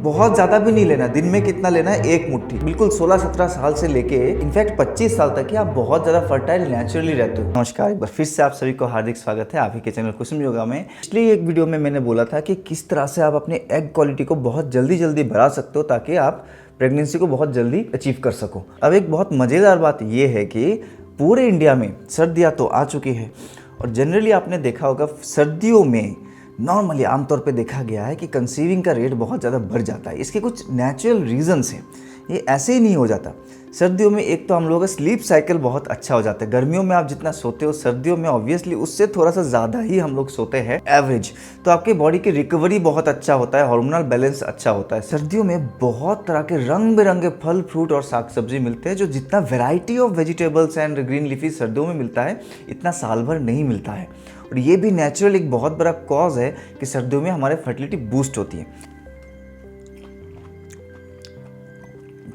बहुत ज़्यादा भी नहीं लेना। दिन में कितना लेना है? एक मुट्ठी। बिल्कुल 16-17 साल से लेके इनफैक्ट 25 साल तक ही आप बहुत ज़्यादा फर्टाइल नेचुरली रहते हो। नमस्कार, एक बार फिर से आप सभी को हार्दिक स्वागत है आप ही के चैनल कुसुम योगा में। इसलिए एक वीडियो में मैंने बोला था कि किस तरह से आप अपने एग क्वालिटी को बहुत जल्दी बढ़ा सकते हो ताकि आप प्रेगनेंसी को बहुत जल्दी अचीव कर सको। अब एक बहुत मज़ेदार बात यह है कि पूरे इंडिया में सर्दियाँ तो आ चुकी है और जनरली आपने देखा होगा सर्दियों में नॉर्मली आमतौर पे देखा गया है कि कंसीविंग का रेट बहुत ज़्यादा बढ़ जाता है। इसके कुछ नेचुरल रीजंस हैं, ये ऐसे ही नहीं हो जाता। सर्दियों में एक तो हम लोगों का स्लीप साइकिल बहुत अच्छा हो जाता है। गर्मियों में आप जितना सोते हो सर्दियों में ऑब्वियसली उससे थोड़ा सा ज़्यादा ही हम लोग सोते हैं एवरेज। तो आपके बॉडी की रिकवरी बहुत अच्छा होता है, हार्मोनल बैलेंस अच्छा होता है। सर्दियों में बहुत तरह के रंग बिरंगे फल फ्रूट और साग सब्जी मिलते हैं, जो जितना variety of vegetables and green leafy सर्दियों में मिलता है इतना साल भर नहीं मिलता है। और ये भी नेचुरल एक बहुत बड़ा कॉज है कि सर्दियों में हमारे फर्टिलिटी बूस्ट होती है।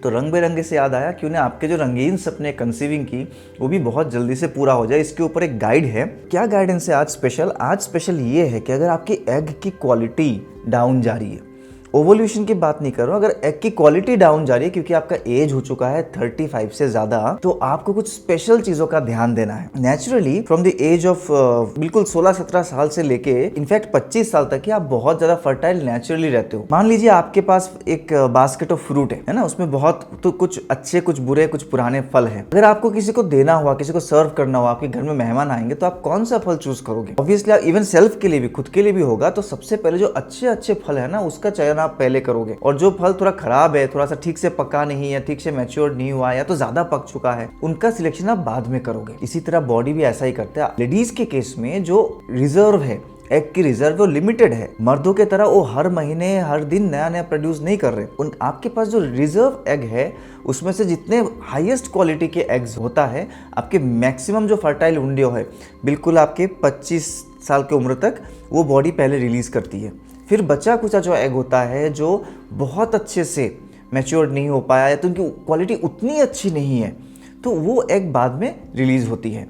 तो रंग बिरंगे से याद आया, क्यों ना आपके जो रंगीन सपने कंसीविंग की वो भी बहुत जल्दी से पूरा हो जाए। इसके ऊपर एक गाइड है। क्या गाइडेंस है आज स्पेशल ये है कि अगर आपकी एग की क्वालिटी डाउन जा रही है, ओवोल्यूशन की बात नहीं कर रहा हूं, अगर एग की क्वालिटी डाउन जा रही है क्योंकि आपका एज हो चुका है 35 से ज्यादा, तो आपको कुछ स्पेशल चीजों का ध्यान देना है। Naturally from the age of बिल्कुल 16-17 साल से लेके इनफैक्ट 25 साल तक ही आप बहुत ज्यादा फर्टाइल नेचुरली रहते हो। मान लीजिए आपके पास एक बास्केट ऑफ फ्रूट है ना, उसमें बहुत तो कुछ अच्छे, कुछ बुरे, कुछ पुराने फल है। अगर आपको किसी को देना हुआ, किसी को सर्व करना हुआ, आपके घर में मेहमान आएंगे, तो आप कौन सा फल चूज करोगे? ऑब्वियसली आप इवन सेल्फ के लिए भी, खुद के लिए भी होगा, तो सबसे पहले जो अच्छे फल है ना उसका चयन आप पहले करोगे। और जो फल थोड़ा खराब है, थोड़ा सा ठीक से पका नहीं है, ठीक से मैच्योर नहीं हुआ या तो ज्यादा पक चुका है, उनका सिलेक्शन आप बाद में करोगे। इसी तरह बॉडी भी ऐसा ही करता है। लेडीज के केस में जो रिजर्व है, एग की रिजर्व, वो लिमिटेड है। मर्दों के तरह वो हर महीने हर दिन नया प्रोड्यूस नहीं कर रहे। आपके पास जो रिजर्व एग है उसमें से जितने हाईएस्ट क्वालिटी के एग्स होता है, आपके मैक्सिमम जो फर्टाइल विंडो है बिल्कुल आपके 25 साल की उम्र तक वो बॉडी पहले रिलीज करती है। फिर बचा कुचा जो एग होता है जो बहुत अच्छे से मैच्योर्ड नहीं हो पाया या तो उनकी क्वालिटी उतनी अच्छी नहीं है, तो वो एग बाद में रिलीज होती है।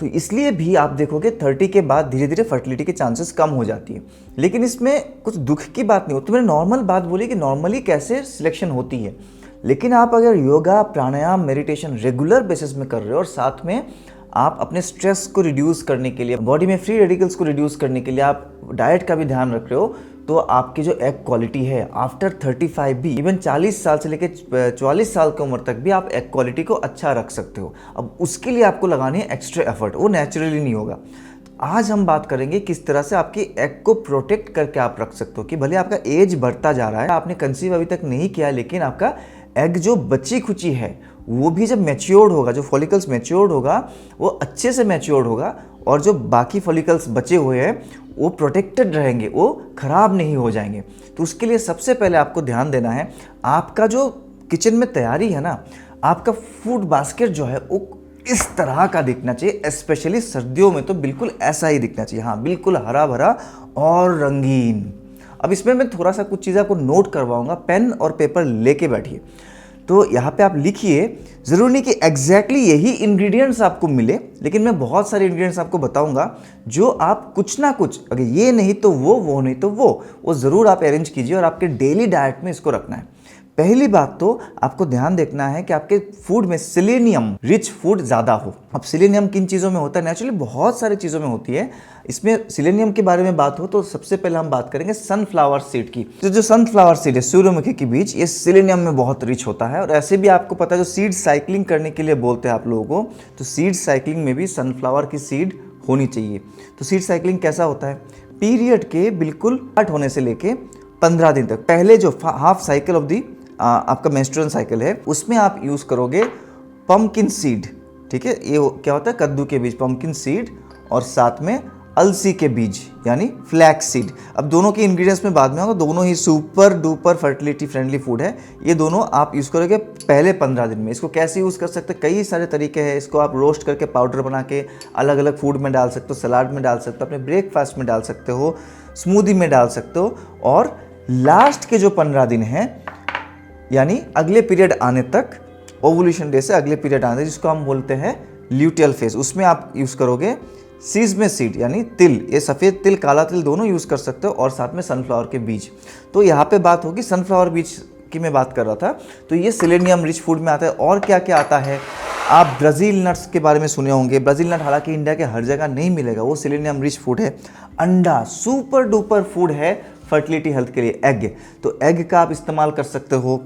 तो इसलिए भी आप देखोगे 30 के बाद धीरे धीरे फर्टिलिटी के चांसेस कम हो जाती है। लेकिन इसमें कुछ दुख की बात नहीं होती। तो मैंने नॉर्मल बात बोली कि नॉर्मली कैसे सिलेक्शन होती है। लेकिन आप अगर योगा, प्राणायाम, मेडिटेशन रेगुलर बेसिस में कर रहे हो और साथ में आप अपने स्ट्रेस को रिड्यूस करने के लिए, बॉडी में फ्री रेडिकल्स को रिड्यूस करने के लिए आप डाइट का भी ध्यान रख रहे हो, तो आपकी जो एग क्वालिटी है आफ्टर 35 भी, इवन 40 साल से लेकर 44 साल की उम्र तक भी आप एग क्वालिटी को अच्छा रख सकते हो। अब उसके लिए आपको लगानी है एक्स्ट्रा एफर्ट, वो नेचुरली नहीं होगा। आज हम बात करेंगे किस तरह से आपकी एग को प्रोटेक्ट करके आप रख सकते हो कि भले आपका एज बढ़ता जा रहा है, आपने कंसीव अभी तक नहीं किया, लेकिन आपका एग जो बची खुची है वो भी जब मैच्योर्ड होगा, जो फॉलिकल्स मैच्योर्ड होगा वो अच्छे से मैच्योर्ड होगा और जो बाकी फॉलिकल्स बचे हुए हैं वो प्रोटेक्टेड रहेंगे, वो खराब नहीं हो जाएंगे। तो उसके लिए सबसे पहले आपको ध्यान देना है, आपका जो किचन में तैयारी है ना, आपका फूड बास्केट जो है वो इस तरह का दिखना चाहिए। स्पेशली सर्दियों में तो बिल्कुल ऐसा ही दिखना चाहिए। हाँ, बिल्कुल हरा भरा और रंगीन। अब इसमें मैं थोड़ा सा कुछ चीज़ें आपको नोट करवाऊंगा, पेन और पेपर लेके बैठिए। तो यहाँ पे आप लिखिए। ज़रूर नहीं कि एग्जैक्टली यही इंग्रेडिएंट्स आपको मिले, लेकिन मैं बहुत सारे इंग्रेडिएंट्स आपको बताऊंगा जो आप कुछ ना कुछ, अगर ये नहीं तो वो नहीं तो वो ज़रूर आप अरेंज कीजिए और आपके डेली डाइट में इसको रखना है। पहली बात तो आपको ध्यान देखना है कि आपके फूड में सेलेनियम रिच फूड ज़्यादा हो। अब सेलेनियम किन चीज़ों में होता है? नेचुरली बहुत सारी चीज़ों में होती है। इसमें सेलेनियम के बारे में बात हो तो सबसे पहले हम बात करेंगे सनफ्लावर सीड की। तो जो सनफ्लावर सीड है, सूर्यमुखी के बीज, ये सेलेनियम में बहुत रिच होता है। और ऐसे भी आपको पता है, जो सीड साइकिलिंग करने के लिए बोलते हैं आप लोगों को, तो सीड साइकिलिंग में भी सनफ्लावर की सीड होनी चाहिए। तो सीड साइकिलिंग कैसा होता है? पीरियड के बिल्कुल स्टार्ट होने से लेके 15 दिन तक पहले जो हाफ साइकिल ऑफ दी आपका मेंस्ट्रुअल साइकिल है, उसमें आप यूज़ करोगे पम्पकिन सीड। ठीक है, ये क्या होता है? कद्दू के बीज, पम्पकिन सीड, और साथ में अलसी के बीज यानी फ्लैक्स सीड। अब दोनों के इंग्रेडिएंट्स में बाद में होगा, दोनों ही super duper fertility friendly food है। ये दोनों आप यूज़ करोगे पहले 15 दिन में। इसको कैसे यूज़ कर सकते हैं? कई सारे तरीके हैं। इसको आप रोस्ट करके पाउडर बना के अलग अलग फूड में डाल सकते हो, सलाद में डाल सकते हो, अपने ब्रेकफास्ट में डाल सकते हो, स्मूदी में डाल सकते हो। और लास्ट के जो 15 दिन हैं, यानी अगले पीरियड आने तक, ओवुलेशन डे से अगले पीरियड आने तक, जिसको हम बोलते हैं ल्यूटियल फेज, उसमें आप यूज़ करोगे सीज़ सीड यानी तिल, ये सफ़ेद तिल काला तिल दोनों यूज़ कर सकते हो, और साथ में सनफ्लावर के बीज। तो यहाँ पे बात होगी सनफ्लावर बीज की मैं बात कर रहा था, तो ये सेलेनियम रिच फूड में आता है। और क्या क्या आता है, आप ब्राज़ील नट्स के बारे में सुने होंगे। ब्राज़ील नट हालांकि इंडिया के हर जगह नहीं मिलेगा, वो सेलेनियम रिच फूड है। अंडा सुपर डुपर फूड है फर्टिलिटी हेल्थ के लिए। एग, तो एग का आप इस्तेमाल कर सकते हो।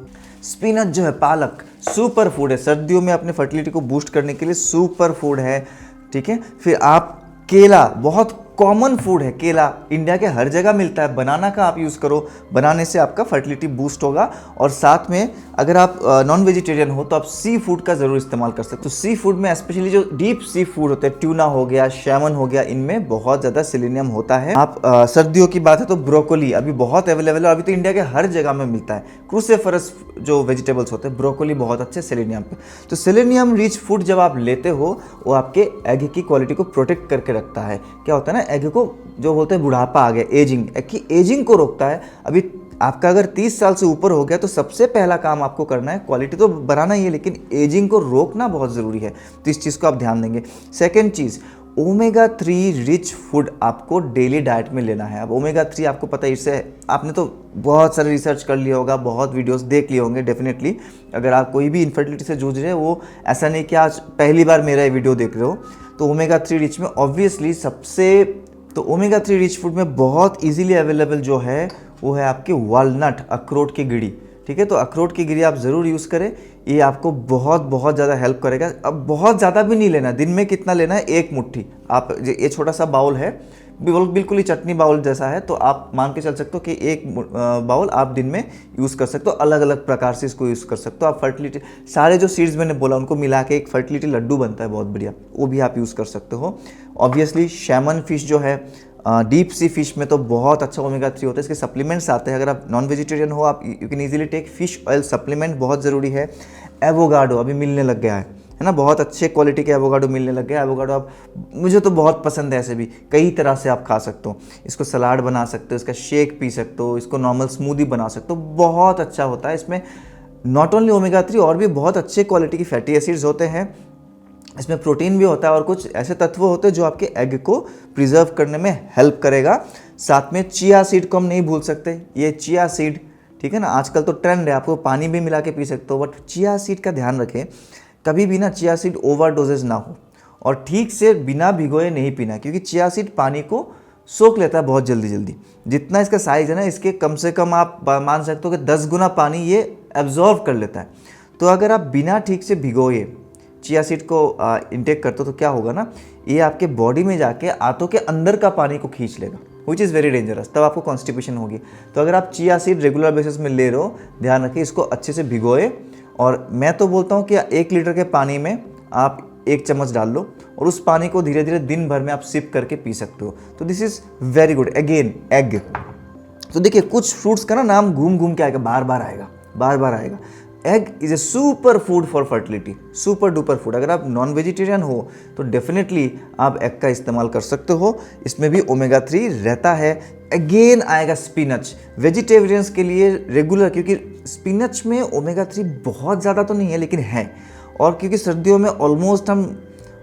स्पिनच जो है, पालक सुपर फूड है, सर्दियों में अपने फर्टिलिटी को बूस्ट करने के लिए सुपर फूड है, ठीक है। फिर आप केला, बहुत कॉमन फूड है केला, इंडिया के हर जगह मिलता है। बनाना का आप यूज़ करो, बनाने से आपका फर्टिलिटी बूस्ट होगा। और साथ में अगर आप नॉन वेजिटेरियन हो तो आप सी फूड का ज़रूर इस्तेमाल कर सकते हो। तो सी फूड में स्पेशली जो डीप सी फूड होते हैं, ट्यूना हो गया, सैमन हो गया, इनमें बहुत ज़्यादा सेलेनियम होता है। आप सर्दियों की बात है तो ब्रोकोली अभी बहुत अवेलेबल है, अभी तो इंडिया के हर जगह में मिलता है। क्रूसिफरस जो वेजिटेबल्स होते हैं, ब्रोकोली बहुत अच्छे सेलेनियम पे। तो सेलेनियम रिच फूड जब आप लेते हो, वो आपके एग की क्वालिटी को प्रोटेक्ट करके रखता है। क्या होता है ना, एग को जो बोलते हैं बुढ़ापा आ गया, एजिंग, की एजिंग को रोकता है। अभी आपका अगर 30 साल से ऊपर हो गया तो सबसे पहला काम आपको करना है, क्वालिटी तो बनाना ही है लेकिन एजिंग को रोकना बहुत ज़रूरी है। तो इस चीज़ को आप ध्यान देंगे। सेकेंड चीज़, ओमेगा 3 रिच फूड आपको डेली डाइट में लेना है। अब ओमेगा 3 आपको पता है, इससे आपने तो बहुत सारे रिसर्च कर लिया होगा, बहुत वीडियोस देख लिए होंगे डेफिनेटली। अगर आप कोई भी इनफर्टिलिटी से जूझ रहे हैं, वो ऐसा नहीं कि आज पहली बार मेरा ये वीडियो देख रहे हो। तो ओमेगा 3 रिच में ऑब्वियसली तो ओमेगा 3 रिच फूड में बहुत इजीली अवेलेबल जो है वो है आपके वालनट, अखरोट की गिरी, ठीक है। तो अखरोट की गिरी आप ज़रूर यूज़ करें, ये आपको बहुत बहुत ज़्यादा हेल्प करेगा। अब बहुत ज़्यादा भी नहीं लेना, दिन में कितना लेना है, एक मुट्ठी। आप ये छोटा सा बाउल है, बिल्कुल ही चटनी बाउल जैसा है, तो आप मान के चल सकते हो कि एक बाउल आप दिन में यूज़ कर सकते हो। अलग अलग प्रकार से इसको यूज़ कर सकते हो आप। फर्टिलिटी सारे जो सीड्स मैंने बोला उनको मिला के एक फर्टिलिटी लड्डू बनता है बहुत बढ़िया, वो भी आप यूज़ कर सकते हो। ऑब्वियसली सैमन फिश जो है, डीप सी फिश में तो बहुत अच्छा ओमेगा 3 होता है। इसके सप्लीमेंट्स आते हैं, अगर आप नॉन वेजिटेरियन हो आप you can easily take fish oil supplement, बहुत ज़रूरी है। एवोकाडो अभी मिलने लग गया है ना, बहुत अच्छे क्वालिटी के एवोकाडो मिलने लग गया। एवोकाडो आप, मुझे तो बहुत पसंद है, ऐसे भी कई तरह से आप खा सकते हो। इसको सलाद बना सकते हो, इसका शेक पी सकते हो, इसको नॉर्मल स्मूदी बना सकते हो, बहुत अच्छा होता है। इसमें नॉट ओनली ओमेगा 3 और भी बहुत अच्छे क्वालिटी की फैटी एसिड्स होते हैं, इसमें प्रोटीन भी होता है और कुछ ऐसे तत्व होते हैं जो आपके एग को प्रिजर्व करने में हेल्प करेगा। साथ में चिया सीड को हम नहीं भूल सकते, ये चिया सीड, ठीक है ना, आजकल तो ट्रेंड है, आपको पानी भी मिला के पी सकते हो, बट चिया सीड का ध्यान रखें, कभी भी ना चिया सीड ओवर डोजेज ना हो, और ठीक से बिना भिगोए नहीं पीना, क्योंकि चिया सीड पानी को सोख लेता है बहुत जल्दी जल्दी। जितना इसका साइज़ है ना, इसके कम से कम आप मान सकते हो कि 10 गुना पानी ये एब्जॉर्व कर लेता है। तो अगर आप बिना ठीक से भिगोए चिया सीड को इंटेक करते हो तो क्या होगा ना, ये आपके बॉडी में जाके आंतों के अंदर का पानी को खींच लेगा, विच इज़ वेरी डेंजरस, तब आपको कॉन्स्टिपेशन होगी। तो अगर आप चिया सीड रेगुलर बेसिस में ले रहे हो, ध्यान रखिए इसको अच्छे से भिगोए, और मैं तो बोलता हूँ कि 1 लीटर के पानी में आप 1 चम्मच डाल लो, और उस पानी को धीरे धीरे दिन भर में आप सिप करके पी सकते हो। तो this is very good. Again egg, तो देखिए कुछ फ्रूट्स का ना नाम घूम घूम के आएगा, बार बार आएगा। Egg is a super food for fertility, super duper food. अगर आप नॉन वेजिटेरियन हो तो डेफिनेटली आप एग का इस्तेमाल कर सकते हो, इसमें भी ओमेगा 3 रहता है। अगेन आएगा स्पिनच, वेजिटेरियंस के लिए रेगुलर, क्योंकि स्पिनच में ओमेगा 3 बहुत ज़्यादा तो नहीं है लेकिन है, और क्योंकि सर्दियों में ऑलमोस्ट हम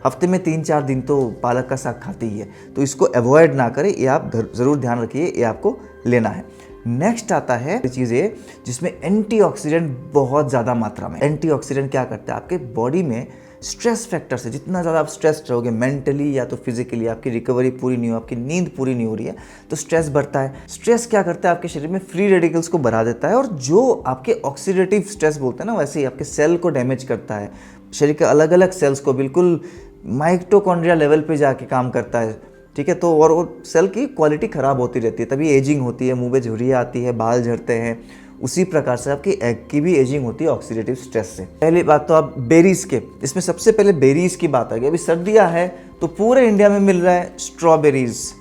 हफ्ते में 3-4 दिन तो पालक का साग खाते ही है, तो इसको अवॉइड ना करें, ये आप ज़रूर ध्यान रखिए, ये आपको लेना है। नेक्स्ट आता है चीज़ें जिसमें एंटीऑक्सीडेंट बहुत ज़्यादा मात्रा में। एंटीऑक्सीडेंट क्या करते हैं, आपके बॉडी में स्ट्रेस फैक्टर से, जितना ज़्यादा आप स्ट्रेस रहोगे मेंटली या तो फिजिकली, आपकी रिकवरी पूरी नहीं हो, आपकी नींद पूरी नहीं हो रही है, तो स्ट्रेस बढ़ता है। स्ट्रेस क्या करता है, आपके शरीर में फ्री रेडिकल्स को बढ़ा देता है, और जो आपके ऑक्सीडेटिव स्ट्रेस बोलते हैं ना, वैसे ही आपके सेल को डैमेज करता है, शरीर के अलग अलग सेल्स को बिल्कुल माइटोकॉन्ड्रिया लेवल पे जाके काम करता है, ठीक है। तो और वो सेल की क्वालिटी ख़राब होती रहती है, तभी एजिंग होती है, मुंह में झुर्रियाँ आती है, बाल झड़ते हैं। उसी प्रकार से आपकी एग की भी एजिंग होती है ऑक्सीडेटिव स्ट्रेस से। पहली बात तो आप बेरीज के, इसमें सबसे पहले बेरीज की बात आ गई। अभी सर्दियाँ है तो पूरे इंडिया में मिल रहा है स्ट्रॉबेरीज।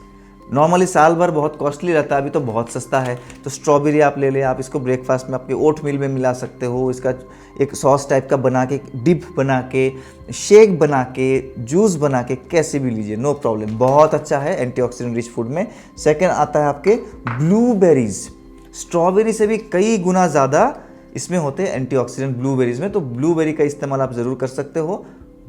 नॉर्मली साल भर बहुत कॉस्टली रहता है, अभी तो बहुत सस्ता है। तो स्ट्रॉबेरी आप ले लें, आप इसको ब्रेकफास्ट में आपके ओट मील में मिला सकते हो, इसका एक सॉस टाइप का बना के, डिप बना के, शेक बना के, जूस बना के, कैसे भी लीजिए, नो प्रॉब्लम, बहुत अच्छा है एंटीऑक्सीडेंट रिच फूड में। सेकेंड आता है आपके ब्लूबेरीज, स्ट्रॉबेरी से भी कई गुना ज़्यादा इसमें होते हैं एंटीऑक्सीडेंट ब्लूबेरीज में, तो ब्लूबेरी का इस्तेमाल आप ज़रूर कर सकते हो,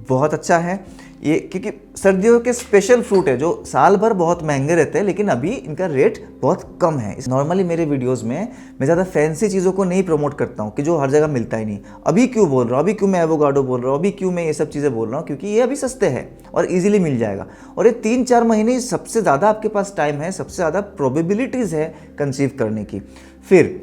बहुत अच्छा है। ये क्योंकि सर्दियों के स्पेशल फ्रूट है जो साल भर बहुत महंगे रहते हैं, लेकिन अभी इनका रेट बहुत कम है। नॉर्मली मेरे वीडियोस में मैं ज़्यादा फैंसी चीज़ों को नहीं प्रमोट करता हूँ कि जो हर जगह मिलता ही नहीं। अभी क्यों बोल रहा हूँ, अभी क्यों मैं एवोकाडो बोल रहा हूँ, अभी क्यों मैं ये सब चीज़ें बोल रहा हूँ, क्योंकि ये अभी सस्ते हैं और ईजिली मिल जाएगा। और ये 3-4 महीने सबसे ज़्यादा आपके पास टाइम है, सबसे ज़्यादा प्रोबेबिलिटीज़ है कंसीव करने की। फिर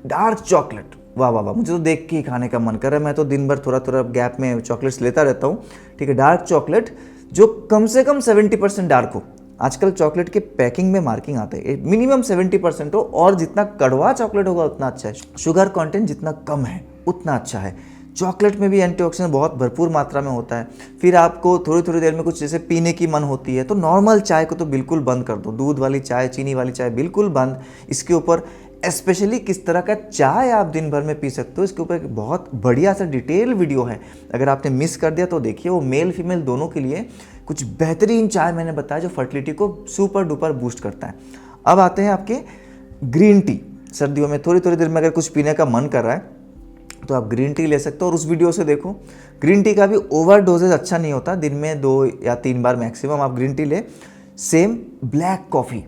डार्क चॉकलेट, वाह वाह वाह, मुझे तो देख के ही खाने का मन कर रहा है। मैं तो दिन भर थोड़ा थोड़ा गैप में चॉकलेट्स लेता रहता हूँ। ठीक है, डार्क चॉकलेट जो कम से कम 70% डार्क हो। आजकल चॉकलेट के पैकिंग में मार्किंग आता है मिनिमम 70% हो, और जितना कड़वा चॉकलेट होगा उतना अच्छा है। शुगर कंटेंट जितना कम है उतना अच्छा है। चॉकलेट में भी एंटीऑक्सीडेंट बहुत भरपूर मात्रा में होता है। फिर आपको थोड़ी थोड़ी देर में कुछ जैसे पीने की मन होती है तो नॉर्मल चाय को तो बिल्कुल बंद कर दो, दूध वाली चाय, चीनी वाली चाय बिल्कुल बंद। इसके ऊपर स्पेशली किस तरह का चाय आप दिन भर में पी सकते हो, इसके ऊपर एक बहुत बढ़िया सा डिटेल वीडियो है। अगर आपने मिस कर दिया तो देखिए, वो मेल फीमेल दोनों के लिए कुछ बेहतरीन चाय मैंने बताया जो फर्टिलिटी को सुपर डुपर बूस्ट करता है। अब आते हैं आपके ग्रीन टी। सर्दियों में थोड़ी थोड़ी देर में अगर कुछ पीने का मन कर रहा है तो आप ग्रीन टी ले सकते हो, और उस वीडियो से देखो। ग्रीन टी का भी ओवर डोजेज अच्छा नहीं होता, दिन में 2 या 3 बार मैक्सिमम आप ग्रीन टी ले। सेम ब्लैक कॉफ़ी,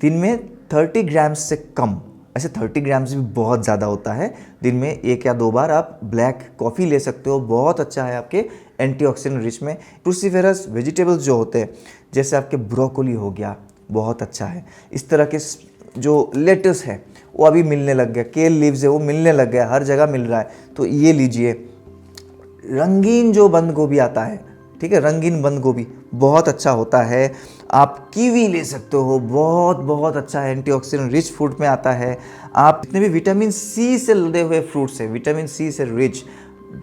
दिन में 30 ग्राम्स से कम, ऐसे 30 ग्राम्स भी बहुत ज़्यादा होता है, दिन में 1 या 2 बार आप ब्लैक कॉफ़ी ले सकते हो। बहुत अच्छा है आपके एंटीऑक्सीडेंट रिच में। क्रूसीफेरस वेजिटेबल्स जो होते हैं जैसे आपके ब्रोकोली हो गया, बहुत अच्छा है। इस तरह के जो लेटस है वो अभी मिलने लग गया, केल लीव्स है वो मिलने लग गया, हर जगह मिल रहा है, तो ये लीजिए। रंगीन जो बंद गोभी आता है, ठीक है, रंगीन बंद गोभी बहुत अच्छा होता है। आप कीवी ले सकते हो, बहुत बहुत अच्छा है, एंटीऑक्सीडेंट रिच फूड में आता है। आप जितने भी विटामिन सी से लदे हुए फ्रूट्स हैं, विटामिन सी से रिच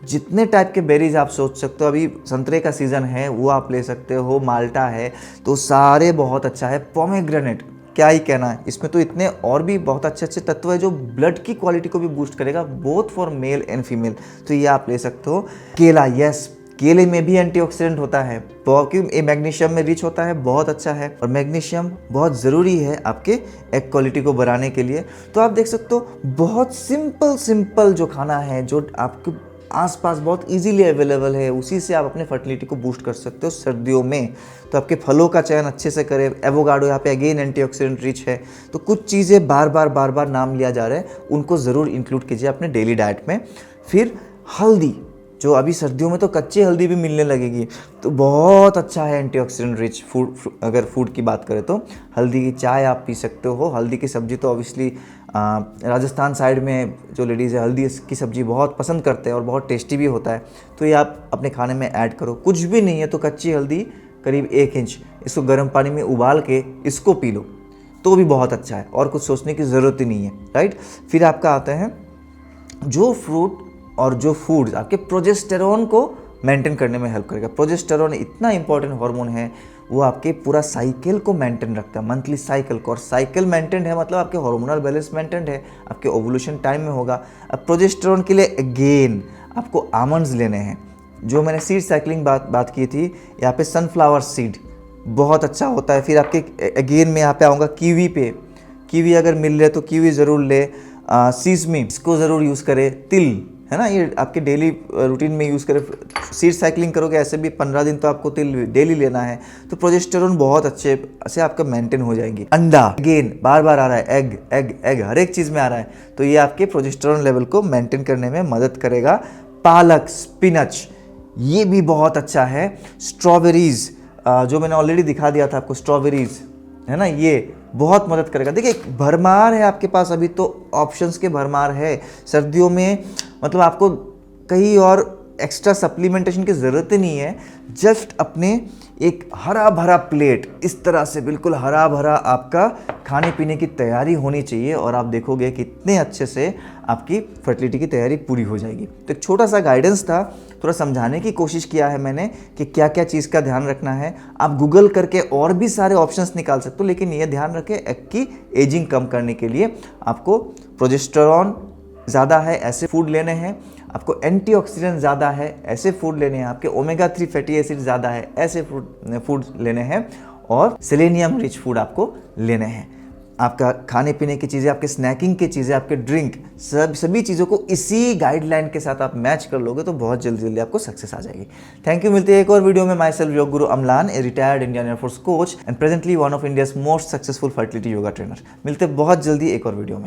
जितने टाइप के बेरीज आप सोच सकते हो, अभी संतरे का सीज़न है वो आप ले सकते हो, माल्टा है, तो सारे बहुत अच्छा है। पोमेग्रेनेट क्या ही कहना है, इसमें तो इतने और भी बहुत अच्छे अच्छे तत्व है जो ब्लड की क्वालिटी को भी बूस्ट करेगा, both for male and female, तो ये आप ले सकते हो। केला, यस, केले में भी एंटीऑक्सीडेंट होता है, क्योंकि ये मैग्नीशियम में रिच होता है, बहुत अच्छा है। और मैग्नीशियम बहुत ज़रूरी है आपके एग क्वालिटी को बढ़ाने के लिए। तो आप देख सकते हो बहुत सिंपल जो खाना है, जो आपके आसपास बहुत इजीली अवेलेबल है, उसी से आप अपने फर्टिलिटी को बूस्ट कर सकते हो सर्दियों में। तो आपके फलों का चयन अच्छे से करें। एवोकाडो यहाँ पे अगेन एंटीऑक्सीडेंट रिच है, तो कुछ चीज़ें बार बार नाम लिया जा रहा है, उनको ज़रूर इंक्लूड कीजिए अपने डेली डाइट में। फिर हल्दी, जो अभी सर्दियों में तो कच्ची हल्दी भी मिलने लगेगी, तो बहुत अच्छा है एंटीऑक्सीडेंट रिच फूड। अगर फूड की बात करें तो हल्दी की चाय आप पी सकते हो। हल्दी की सब्ज़ी तो ऑब्वियसली राजस्थान साइड में जो लेडीज़ है हल्दी की सब्ज़ी बहुत पसंद करते हैं और बहुत टेस्टी भी होता है, तो ये आप अपने खाने में ऐड करो। कुछ भी नहीं है तो कच्ची हल्दी करीब 1 इंच, इसको गर्म पानी में उबाल के इसको पी लो तो भी बहुत अच्छा है, और कुछ सोचने की ज़रूरत ही नहीं है, राइट। फिर आपका आता है जो फ्रूट और जो फूड्स आपके प्रोजेस्टेरॉन को मेंटेन करने में हेल्प करेगा। प्रोजेस्टेरॉन इतना इंपॉर्टेंट हार्मोन है, वो आपके पूरा साइकिल को मेंटेन रखता है, मंथली साइकिल को। और साइकिल मेंटेन है मतलब आपके हार्मोनल बैलेंस मेंटेन है, आपके ओवुलेशन टाइम में होगा। अब प्रोजेस्टेरॉन के लिए अगेन आपको आमंड्स लेने हैं, जो मैंने सीड साइकिलिंग बात की थी, यहाँ पे सनफ्लावर सीड बहुत अच्छा होता है। फिर आपके अगेन मैं यहाँ पे आऊँगा कीवी पे। कीवी अगर मिल रहे तो कीवी ज़रूर ले। सीसमी इसको ज़रूर यूज़ करें। तिल है ना, ये आपके डेली रूटीन में यूज़ करें। सीड साइकिलिंग करोगे ऐसे भी 15 दिन तो आपको तिल डेली लेना है, तो प्रोजेस्टेरॉन बहुत अच्छे से आपका मेंटेन हो जाएगी। अंडा अगेन बार आ रहा है, एग एग एग हर एक चीज़ में आ रहा है, तो ये आपके प्रोजेस्टेरॉन लेवल को मेंटेन करने में मदद करेगा। पालक, स्पिनच, ये भी बहुत अच्छा है। स्ट्रॉबेरीज, जो मैंने ऑलरेडी दिखा दिया था आपको, स्ट्रॉबेरीज है ना, ये बहुत मदद करेगा। देखिए भरमार है आपके पास, अभी तो ऑप्शंस के भरमार है सर्दियों में, मतलब आपको कहीं और एक्स्ट्रा सप्लीमेंटेशन की ज़रूरत ही नहीं है। जस्ट अपने एक हरा भरा प्लेट, इस तरह से बिल्कुल हरा भरा आपका खाने पीने की तैयारी होनी चाहिए, और आप देखोगे कि इतने अच्छे से आपकी फर्टिलिटी की तैयारी पूरी हो जाएगी। तो एक छोटा सा गाइडेंस था, थोड़ा समझाने की कोशिश किया है मैंने कि क्या क्या चीज़ का ध्यान रखना है। आप गूगल करके और भी सारे ऑप्शंस निकाल सकते हो, लेकिन ये ध्यान रखें एग की एजिंग कम करने के लिए आपको प्रोजेस्टेरॉन ज़्यादा है ऐसे फूड लेने हैं, आपको एंटीऑक्सीडेंट ज़्यादा है ऐसे फूड लेने हैं, आपके ओमेगा 3 फैटी एसिड ज़्यादा है ऐसे फूड लेने हैं, और सेलेनियम रिच फूड आपको लेने हैं। आपका खाने पीने की चीज़ें, आपके स्नैकिंग की चीज़ें, आपके ड्रिंक, सभी चीज़ों को इसी गाइडलाइन के साथ आप मैच कर लोगे तो बहुत जल्दी जल्दी आपको सक्सेस आ जाएगी। Thank you. मिलते हैं एक और वीडियो में। My self yoga guru Amlan, a retired Indian air force coach and presently one of India's most successful fertility yoga trainer. मिलते हैं बहुत जल्दी एक और वीडियो में।